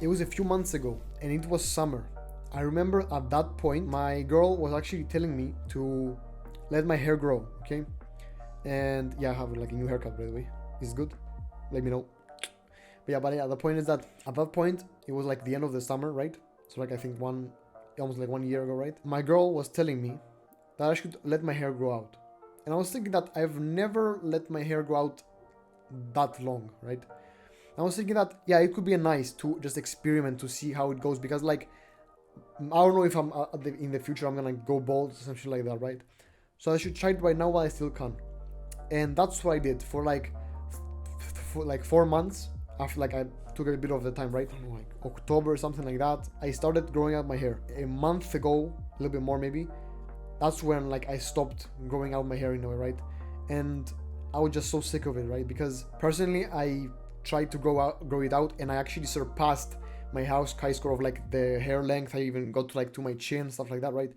It was a few months ago and it was summer. I remember at that point, my girl was actually telling me to let my hair grow, okay? And yeah, I have like a new haircut, by the way. Is it good? Let me know. But yeah, the point is that at that point, it was like the end of the summer, right? So like I think almost like 1 year ago, right? My girl was telling me that I should let my hair grow out. And I was thinking that I've never let my hair grow out that long, right? I was thinking that, yeah, it could be nice to just experiment to see how it goes, because like, I don't know if I'm in the future I'm gonna go bald or something like that, right? So I should try it right now while I still can. And that's what I did for like 4 months. After like I took a bit of the time, right? I don't know, like October or something like that, I started growing out my hair. A month ago, a little bit more maybe, that's when like I stopped growing out my hair in a way, right? And I was just so sick of it, right? Because personally, I tried to grow it out, and I actually surpassed my high score of like the hair length. I even got to like to my chin, stuff like that, right?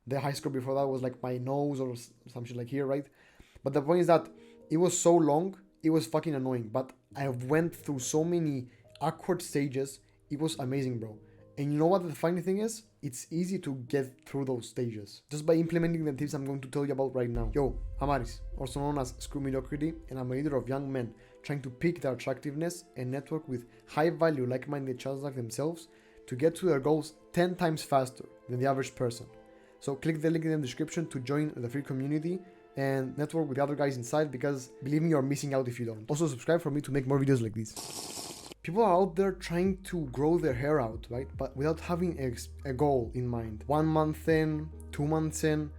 The high score before that was like my nose or something like here, right? But the point is that it was so long, it was fucking annoying. But I went through so many awkward stages. It was amazing, bro. And you know what the funny thing is? It's easy to get through those stages just by implementing the tips I'm going to tell you about right now. Yo, I'm Aris, also known as Screw Mediocrity, and I'm a leader of young men trying to peak their attractiveness and network with high-value, like-minded children like themselves to get to their goals 10 times faster than the average person. So click the link in the description to join the free community and network with the other guys inside, because believe me, you're missing out if you don't. Also subscribe for me to make more videos like these. People are out there trying to grow their hair out, right? But without having a goal in mind. 1 month in, 2 months in,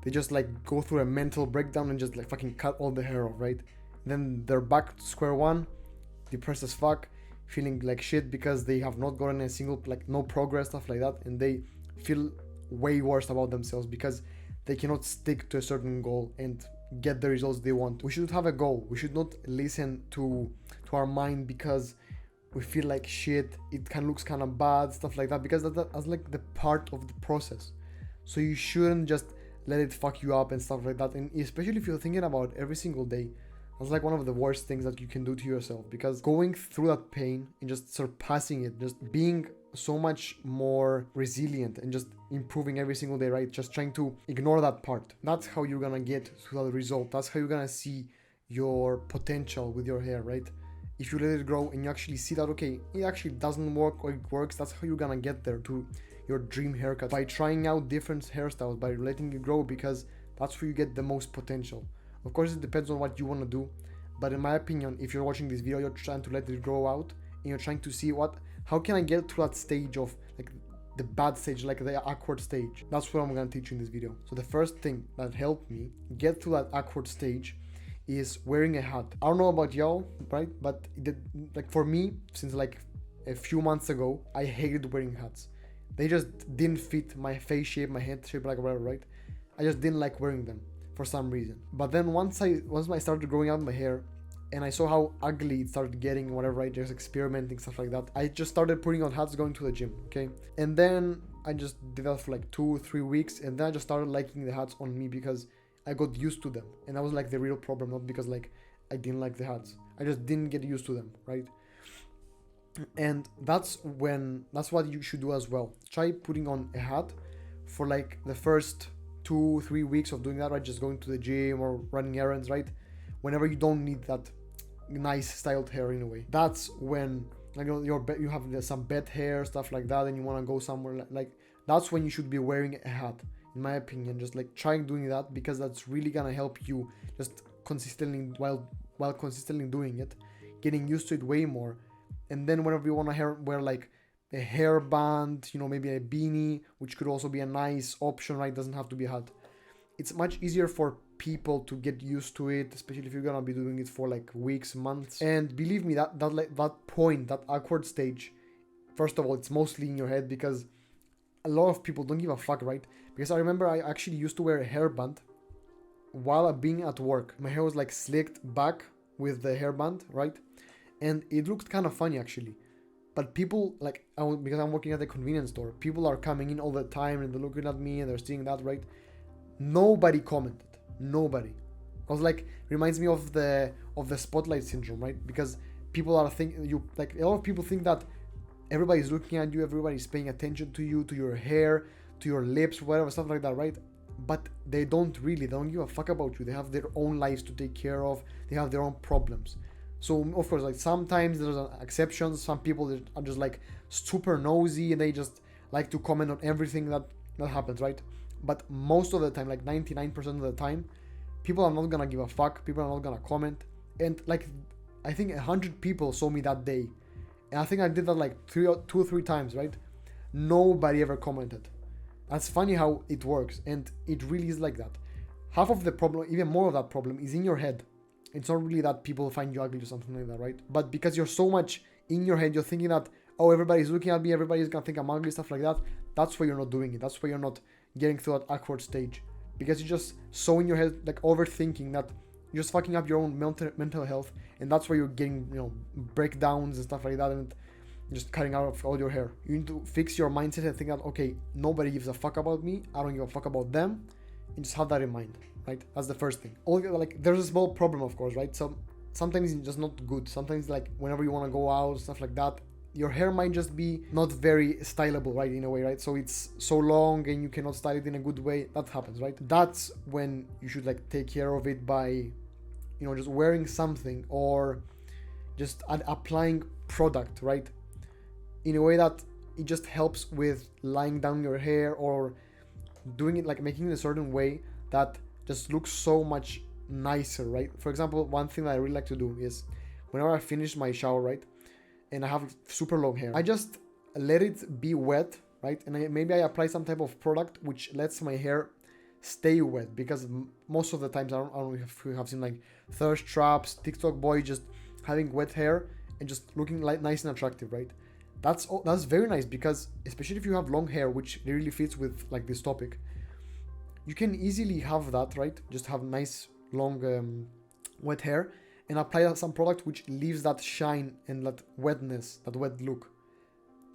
they just like go through a mental breakdown and just like fucking cut all the hair off, right? Then they're back to square one, depressed as fuck, feeling like shit because they have not gotten a single, like no progress, stuff like that. And they feel way worse about themselves because they cannot stick to a certain goal and get the results they want. We should have a goal. We should not listen to our mind because we feel like shit, it looks kind of bad, stuff like that, because that's like the part of the process. So you shouldn't just let it fuck you up and stuff like that. And especially if you're thinking about it every single day, that's like one of the worst things that you can do to yourself, because going through that pain and just surpassing it, just being so much more resilient and just improving every single day, right? Just trying to ignore that part. That's how you're gonna get to that result. That's how you're gonna see your potential with your hair, right? If you let it grow and you actually see that, okay, it actually doesn't work or it works, that's how you're gonna get there to your dream haircut, by trying out different hairstyles, by letting it grow, because that's where you get the most potential. Of course, it depends on what you want to do, but in my opinion, if you're watching this video, you're trying to let it grow out and you're trying to see how can I get to that stage of like the bad stage, like the awkward stage. That's what I'm gonna teach you in this video. So the first thing that helped me get to that awkward stage is wearing a hat. I don't know about y'all, right? But like for me, since like a few months ago, I hated wearing hats. They just didn't fit my face shape, my head shape, like whatever, right? I just didn't like wearing them for some reason. But then once I started growing out my hair and I saw how ugly it started getting, whatever, right? Just experimenting, stuff like that. I just started putting on hats, going to the gym, okay? And then I just did that for like 2-3 weeks, and then I just started liking the hats on me because I got used to them. And that was like the real problem, not because like I didn't like the hats. I just didn't get used to them, right? And that's what you should do as well. Try putting on a hat for like the first 2-3 weeks of doing that, right? Just going to the gym or running errands, right? Whenever you don't need that nice styled hair in a way. That's when like you have some bed hair, stuff like that, and you want to go somewhere like that's when you should be wearing a hat, in my opinion. Just like trying doing that, because that's really gonna help you just consistently while consistently doing it, getting used to it way more. And then whenever you want to wear like a hairband, maybe a beanie, which could also be a nice option, right? Doesn't have to be a hat. It's much easier for people to get used to it, especially if you're gonna be doing it for like weeks, months. And believe me, that awkward stage, first of all, it's mostly in your head, because a lot of people don't give a fuck, right? Because I remember I actually used to wear a hairband while being at work. My hair was like slicked back with the hairband, right? And it looked kind of funny actually. But people, like, because I'm working at a convenience store, people are coming in all the time and they're looking at me and they're seeing that, right? Nobody commented. Nobody. I was like, reminds me of the spotlight syndrome, right? Because people are a lot of people think that everybody's looking at you, everybody's paying attention to you, to your hair, to your lips, whatever, stuff like that, right? But they don't give a fuck about you. They have their own lives to take care of, they have their own problems. So of course, like, sometimes there's exceptions. Some people that are just like super nosy and they just like to comment on everything that happens, right? But most of the time, like 99% of the time, people are not gonna give a fuck, people are not gonna comment. And like, I think 100 people saw me that day, and I think I did that like two or three times, right? Nobody ever commented. That's funny how it works, and it really is like that. Half of the problem, even more of that problem, is in your head. It's not really that people find you ugly or something like that, right? But because you're so much in your head, you're thinking that, oh, everybody's looking at me, everybody's gonna think I'm ugly, stuff like that. That's why you're not doing it. That's why you're not getting through that awkward stage. Because you're just so in your head, like overthinking, that you're just fucking up your own mental health. And that's why you're getting, breakdowns and stuff like that, and just cutting out of all your hair. You need to fix your mindset and think that, okay, nobody gives a fuck about me, I don't give a fuck about them, and just have that in mind, right? That's the first thing. Like, there's a small problem, of course, right? So sometimes it's just not good. Sometimes, like, whenever you want to go out, stuff like that, your hair might just be not very stylable, right? In a way, right? So it's so long and you cannot style it in a good way. That happens, right? That's when you should like take care of it by, just wearing something, or just applying product, right? In a way that it just helps with lying down your hair, or doing it, like making it a certain way that just looks so much nicer, right? For example, one thing that I really like to do is whenever I finish my shower, right, and I have super long hair, I just let it be wet, right? And maybe I apply some type of product which lets my hair stay wet, because most of the times, I don't know if you have seen like thirst traps, TikTok boy just having wet hair and just looking like nice and attractive, right? That's very nice, because especially if you have long hair, which really fits with like this topic, you can easily have that, right? Just have nice long wet hair, and apply some product which leaves that shine and that wetness, that wet look.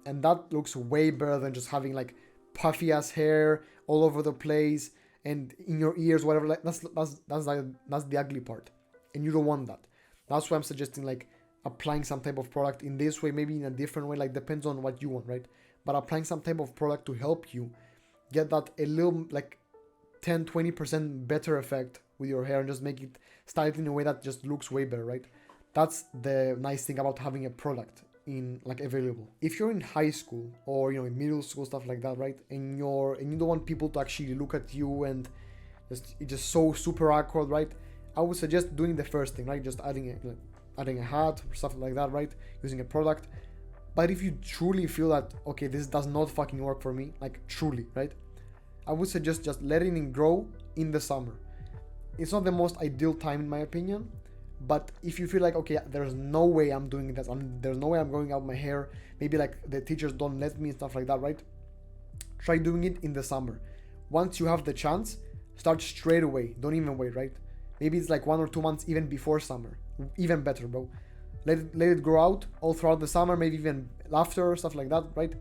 And that looks way better than just having like puffy ass hair all over the place and in your ears, whatever. Like, that's the ugly part, and you don't want that. That's why I'm suggesting like applying some type of product in this way, maybe in a different way, like depends on what you want, right? But applying some type of product to help you get that a little like 10-20% better effect with your hair, and just make it styled in a way that just looks way better, right? That's the nice thing about having a product in like available. If you're in high school or in middle school, stuff like that, right, and you don't want people to actually look at you, and it's just so super awkward, right? I would suggest doing the first thing, right? Just adding a hat or stuff like that, right? Using a product. But if you truly feel that, okay, this does not fucking work for me, like truly, right, I would suggest just letting it grow in the summer. It's not the most ideal time in my opinion, but if you feel like, okay, there's no way I'm doing this, there's no way I'm growing out my hair, maybe like the teachers don't let me and stuff like that, right? Try doing it in the summer. Once you have the chance, start straight away. Don't even wait, right? Maybe it's like 1 or 2 months even before summer. Even better, bro. Let it grow out all throughout the summer, maybe even after, stuff like that, right?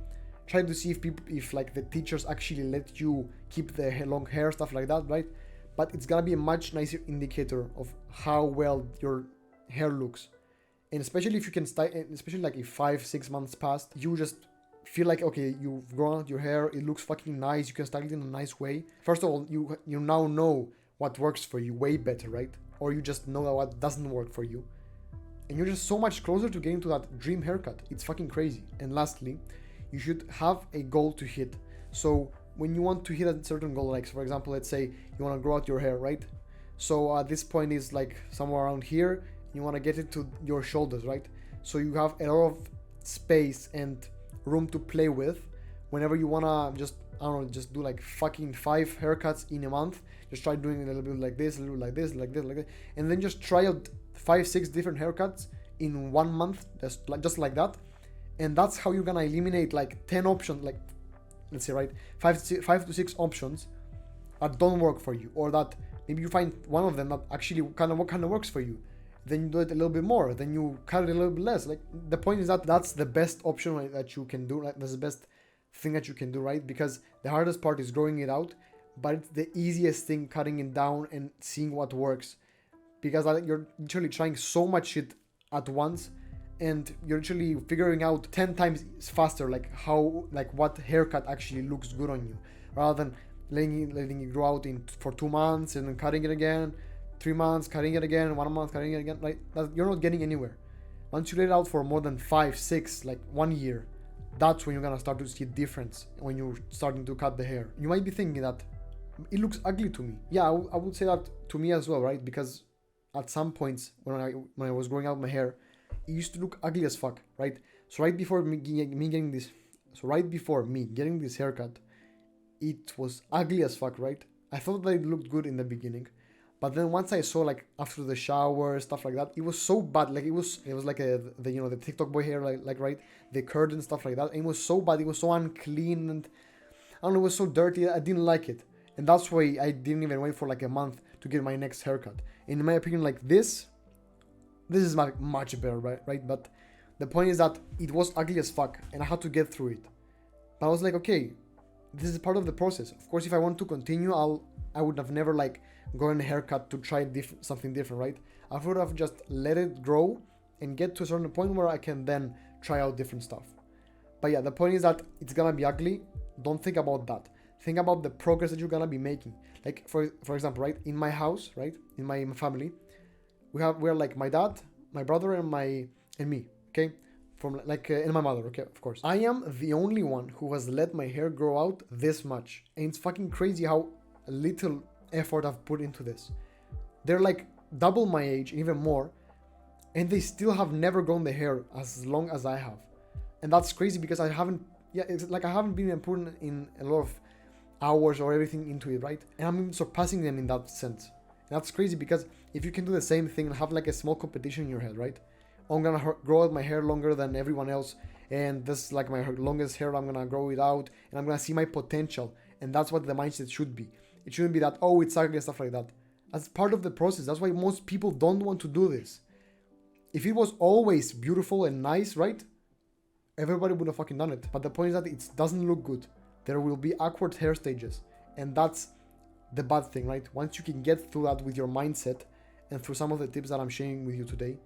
Try to see if like the teachers actually let you keep the long hair, stuff like that, right? But it's gonna be a much nicer indicator of how well your hair looks. And especially if you can style, especially like if 5-6 months passed, you just feel like, okay, you've grown out your hair, it looks fucking nice, you can style it in a nice way. First of all, you now know what works for you way better, right? Or you just know what doesn't work for you, and you're just so much closer to getting to that dream haircut. It's fucking crazy. And lastly, you should have a goal to hit. So when you want to hit a certain goal, like for example, let's say you want to grow out your hair, right? So this point is like somewhere around here, you want to get it to your shoulders, right? So you have a lot of space and room to play with whenever you want to just, I don't know, just do like fucking 5 haircuts in a month. Just try doing a little bit like this, a little like this, like this, like that, and then just try out 5-6 different haircuts in 1 month, just like that. And that's how you're gonna eliminate like 10 options, like let's say, right, 5 to 6 options that don't work for you, or that maybe you find one of them that actually kind of works for you. Then you do it a little bit more, then you cut it a little bit less. Like the point is that that's the best option, right, that you can do, right? That's the best thing that you can do, right? Because the hardest part is growing it out, but it's the easiest thing, cutting it down and seeing what works. Because you're literally trying so much shit at once, and you're actually figuring out 10 times faster like how, like what haircut actually looks good on you, rather than letting it grow out for 2 months and then cutting it again, 3 months, cutting it again, 1 month, cutting it again. Like you're not getting anywhere. Once you let it out for more than 5, 6, like 1 year, that's when you're gonna start to see a difference when you're starting to cut the hair. You might be thinking that it looks ugly to me. Yeah, I would say that to me as well, right? Because at some points when I was growing out my hair, it used to look ugly as fuck, right? So right before me getting this haircut, it was ugly as fuck, right? I thought that it looked good in the beginning, but then once I saw like after the shower, stuff like that, it was so bad. Like it was like the TikTok boy hair, like right, the curd and stuff like that. And it was so bad. It was so unclean, and I don't know, it was so dirty. I didn't like it, and that's why I didn't even wait for like a month to get my next haircut. In my opinion, like this is much better, right? But the point is that it was ugly as fuck, and I had to get through it. But I was like, okay, this is part of the process. Of course, if I want to continue, I would have never like gotten a haircut to try something different, right? I would have just let it grow and get to a certain point where I can then try out different stuff. But yeah, the point is that it's gonna be ugly. Don't think about that. Think about the progress that you're gonna be making. Like for example, right, in my house, right, in my family, we're like my dad, my brother, and me, okay, and my mother, okay, of course. I am the only one who has let my hair grow out this much, and it's fucking crazy how little effort I've put into this. They're like double my age, even more, and they still have never grown the hair as long as I have, and that's crazy because it's like I haven't been putting in a lot of hours or everything into it, right? And I'm surpassing them in that sense. And that's crazy because if you can do the same thing and have like a small competition in your head, right? I'm gonna grow out my hair longer than everyone else, and this is like my longest hair, I'm gonna grow it out, and I'm gonna see my potential. And that's what the mindset should be. It shouldn't be that, oh, it's ugly and stuff like that. That's part of the process. That's why most people don't want to do this. If it was always beautiful and nice, right, everybody would have fucking done it. But the point is that it doesn't look good. There will be awkward hair stages, and that's the bad thing, right? Once you can get through that with your mindset and through some of the tips that I'm sharing with you today,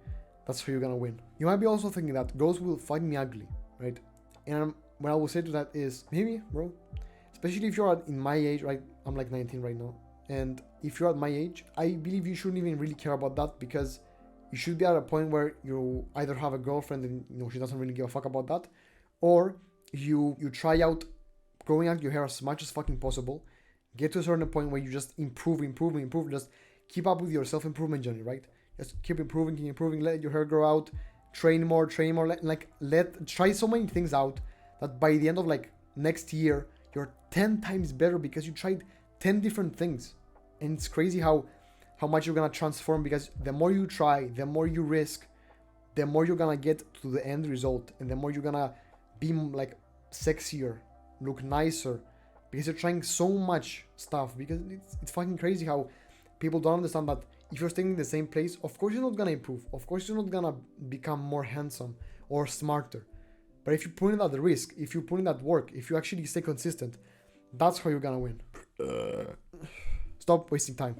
that's how you're gonna win. You might be also thinking that girls will find me ugly, right? And what I will say to that is, maybe, bro, especially if you're in my age, right? I'm like 19 right now, and if you're at my age, I believe you shouldn't even really care about that, because you should be at a point where you either have a girlfriend and she doesn't really give a fuck about that, or you try out growing out your hair as much as fucking possible, get to a certain point where you just improve, just keep up with your self-improvement journey, right? Just keep improving, let your hair grow out, train more, try so many things out that by the end of like next year, you're 10 times better because you tried 10 different things. And it's crazy how much you're gonna transform, because the more you try, the more you risk, the more you're gonna get to the end result, and the more you're gonna be like sexier, look nicer, because you're trying so much stuff. Because it's fucking crazy how people don't understand that if you're staying in the same place, of course you're not gonna improve, of course you're not gonna become more handsome or smarter. But if you put in that risk, if you put in that work, if you actually stay consistent, that's how you're gonna win. Stop wasting time.